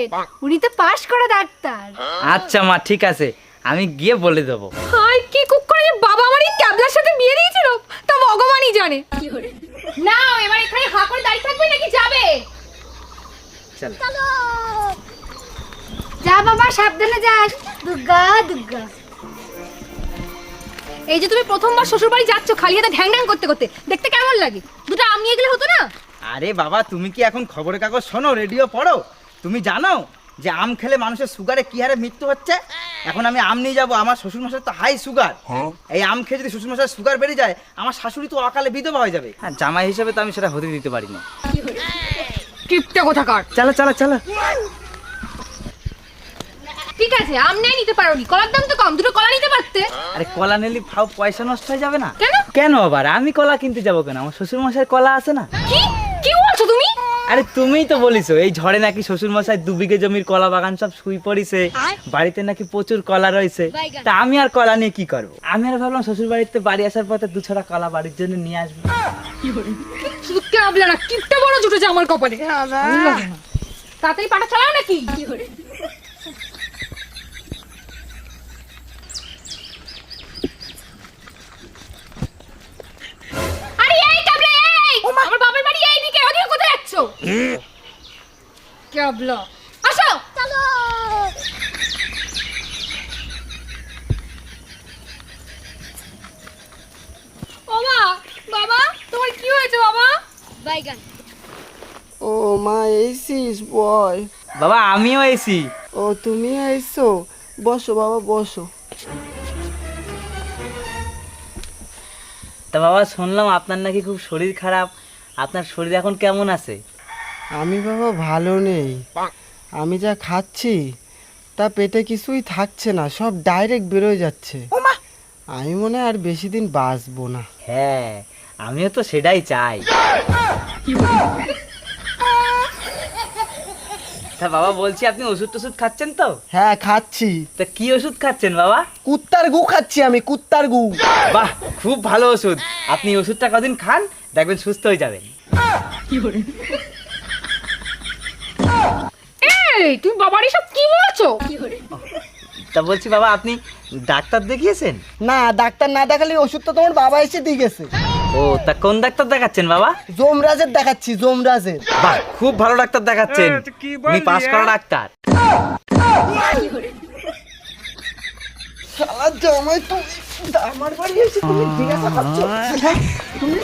Z, উনি তো পাশ করা ডাক্তার। আচ্ছা মা, ঠিক আছে, আমি গিয়ে বলে দেবো। হাই কি কুক করে যে বাবা আমার এই ক্যাবলার সাথে বিয়ে দিয়েছিল তা ভগবানই জানে। না এবার এখানে হা করে দাঁড়িয়ে থাকবে নাকি যাবে? চলো। যা বাবা, সাবধানে যাস। দুর্গা দুর্গা। এই যে তুমি প্রথমবার শ্বশুর বাড়ি যাচ্ছ খালি হাতে ঢ্যাং ঢ্যাং করতে করতে, দেখতে কেমন লাগে? দুটো আম নিয়ে গেলে হতো না? আরে বাবা, তুমি কি এখন খবরের কাগজ শোনো, রেডিও পড়ো? তুমি জানো যে আম খেলে মানুষের সুগারে কি হারে মৃত্যু হচ্ছে? এখন আমি আম নিয়ে যাবো, আমার শ্বশুরমশাই তো হাই সুগার। এই আম খেয়ে যদি শ্বশুরমশাই সুগার বেড়ে যায়, আমার শাশুড়ি তো অকালে বিধবা হয়ে যাবে। হ্যাঁ, জামাই হিসেবে তো আমি সেটা হতে দিতে পারি না। কিপটা কোথাকার। চলো চলো চলো। ঠিক আছে, আম নিয়ে নিতে পারোনি, কলার দাম তো কম, দুটো কলা নিতে পারতে। আরে কলা নিলে ফাও পয়সা নষ্ট হয়ে যাবে না? কেন? কেন আবার আমি কলা কিনতে যাবো কেন? আমার শ্বশুরমশাই কলা আছে না। কি কি বলছো তুমি? আরে তুমিই তো বলিছো এই ঝড়ে নাকি শ্বশুরমশাই 2 বিঘে জমির কলা বাগান সব শুই পড়িছে, বাড়িতে নাকি প্রচুর কলা রয়েছে। তা আমি আর কলা নিয়ে কি করবো? আমি আর ভাবলাম শ্বশুর বাড়িতে বাড়ি আসার পথে 2 ছড়া কলা বাড়ির জন্য নিয়ে আসবো। শুধু ক্যাবলা না, কিপটা বড় জুটেছে আমার কপালে। তাড়াতাড়ি পাটা চালাও নাকি? আরে এই ক্যাবলা এই, আমার বাবার বাড়ি এইদিকে, ওদিকে কোথায় যাচ্ছো? ক্যাবলা আসো। চলো। ওমা, বাবা তোমার কি হয়েছে বাবা? বাইগান। ও মা, এসিস বয়? বাবা আমিও এসি। ও তুমি এসো, বসো বাবা বসো। তা বাবা শুনলাম আপনার নাকি খুব শরীর খারাপ, আপনার শরীর এখন কেমন আছে? আমি বাবা ভালো নেই, আমি যা খাচ্ছি তা পেটে কিছুই থাকছে না, সব ডাইরেক্ট বেরোয় যাচ্ছে। আমি মনে হয় আর বেশি দিন বাঁচবো না। হ্যাঁ, আমিও তো সেটাই চাই। তা বাবা বলছি, আপনি ওষুধ টষুধ খাচ্ছেন তো? হ্যাঁ খাচ্ছি, তা কি ওষুধ খাচ্ছেন বাবা? কুত্তার গু খাচ্ছি আমি, কুত্তার গু। বাহ, খুব ভালো ওষুধ। আপনি এই ওষুধটা কদিন খান, দেখবেন সুস্থ হয়ে যাবেন। এই তুমি বাবার এসব কি বলছো? তা বলছি বাবা, আপনি ডাক্তার দেখিয়েছেন? না, ডাক্তার না দেখালে ওষুধ তো তোমার বাবা এসে দিয়ে গেছে। ও, তা কোন ডাক্তার দেখাচ্ছেন বাবা? জমরাজের দেখাচ্ছি, জমরাজের। বাহ, খুব ভালো ডাক্তার দেখাচ্ছেন, উনি পাস করা ডাক্তার। শালা জামাই, তুমি আমার বাড়ি এসে তুমি জিজ্ঞাসা করছো? তুমি